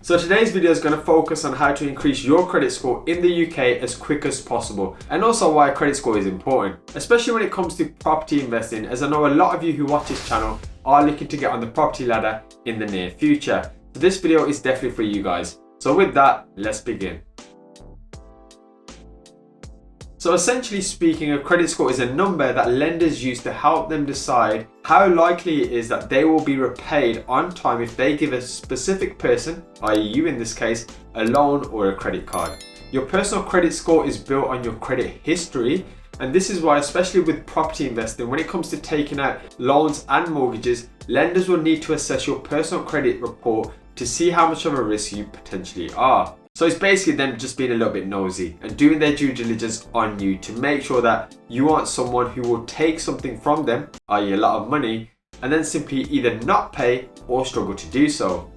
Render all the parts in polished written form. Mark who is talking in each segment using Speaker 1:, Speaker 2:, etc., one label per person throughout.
Speaker 1: So today's video is going to focus on how to increase your credit score in the UK as quick as possible, and also why credit score is important, especially when it comes to property investing, as I know a lot of you who watch this channel are looking to get on the property ladder in the near future. So this video is definitely for you guys. So with that, let's begin. So essentially speaking, a credit score is a number that lenders use to help them decide how likely it is that they will be repaid on time if they give a specific person, i.e. you in this case, a loan or a credit card. Your personal credit score is built on your credit history, and this is why, especially with property investing, when it comes to taking out loans and mortgages, lenders will need to assess your personal credit report to see how much of a risk you potentially are. So it's basically them just being a little bit nosy and doing their due diligence on you to make sure that you aren't someone who will take something from them, i.e. a lot of money, and then simply either not pay or struggle to do so.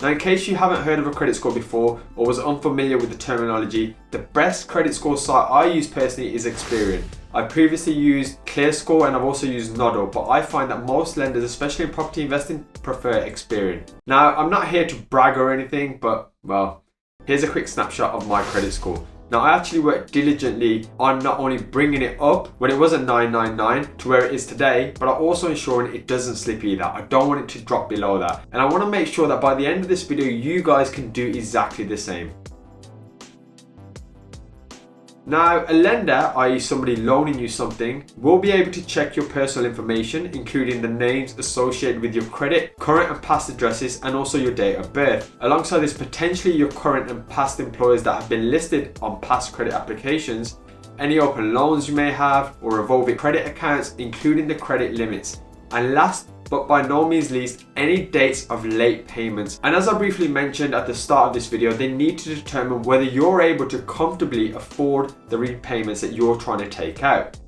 Speaker 1: Now, in case you haven't heard of a credit score before or was unfamiliar with the terminology, the best credit score site I use personally is Experian. I previously used ClearScore and I've also used Nodal, but I find that most lenders, especially in property investing, prefer Experian. Now, I'm not here to brag or anything, but well, here's a quick snapshot of my credit score. Now, I actually worked diligently on not only bringing it up when it was a 999 to where it is today, but also ensuring it doesn't slip either. I don't want it to drop below that. And I want to make sure that by the end of this video, you guys can do exactly the same. Now, a lender, i.e. somebody loaning you something, will be able to check your personal information, including the names associated with your credit, current and past addresses, and also your date of birth. Alongside this, potentially your current and past employers that have been listed on past credit applications, any open loans you may have, or revolving credit accounts, including the credit limits. And last but by no means least, any dates of late payments. And as I briefly mentioned at the start of this video, they need to determine whether you're able to comfortably afford the repayments that you're trying to take out.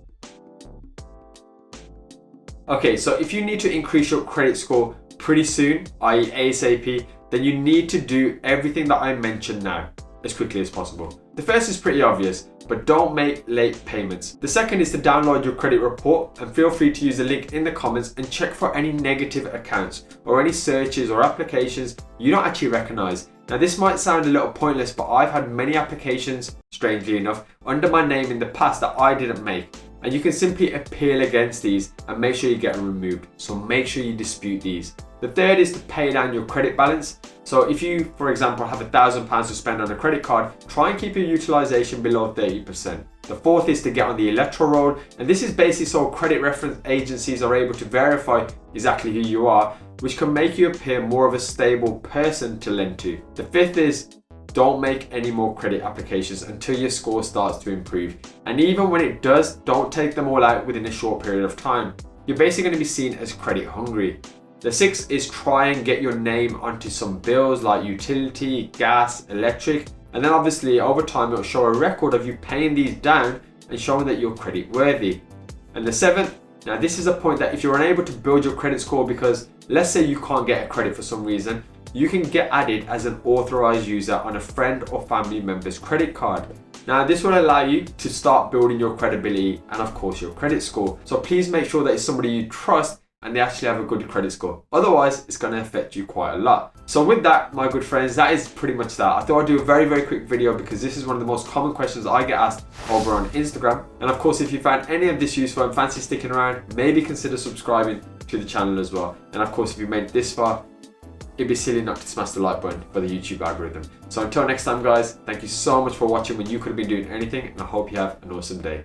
Speaker 1: Okay, so if you need to increase your credit score pretty soon, i.e. ASAP, then you need to do everything that I mentioned now as quickly as possible. The first is pretty obvious, but don't make late payments. The second is to download your credit report, and feel free to use the link in the comments and check for any negative accounts or any searches or applications you don't actually recognize. Now, this might sound a little pointless, but I've had many applications, strangely enough, under my name in the past that I didn't make. And you can simply appeal against these and make sure you get them removed. So make sure you dispute these. The third is to pay down your credit balance. So if you, for example, have £1,000 to spend on a credit card, try and keep your utilization below 30%. The fourth is to get on the electoral roll, and this is basically so credit reference agencies are able to verify exactly who you are, which can make you appear more of a stable person to lend to. The fifth is don't make any more credit applications until your score starts to improve. And even when it does, don't take them all out within a short period of time. You're basically going to be seen as credit hungry. The sixth is try and get your name onto some bills like utility, gas, electric, and then obviously over time it'll show a record of you paying these down and showing that you're credit worthy. And the seventh, now this is a point that if you're unable to build your credit score because let's say you can't get a credit for some reason, you can get added as an authorized user on a friend or family member's credit card. Now, this will allow you to start building your credibility and of course your credit score. So please make sure that it's somebody you trust and they actually have a good credit score. Otherwise, it's going to affect you quite a lot. So with that, my good friends, that is pretty much that. I thought I'd do a very, very quick video because this is one of the most common questions I get asked over on Instagram. And of course, if you found any of this useful and fancy sticking around, maybe consider subscribing to the channel as well. And of course, if you made it this far, it'd be silly not to smash the like button for the YouTube algorithm. So until next time, guys, thank you so much for watching when you could have been doing anything, and I hope you have an awesome day.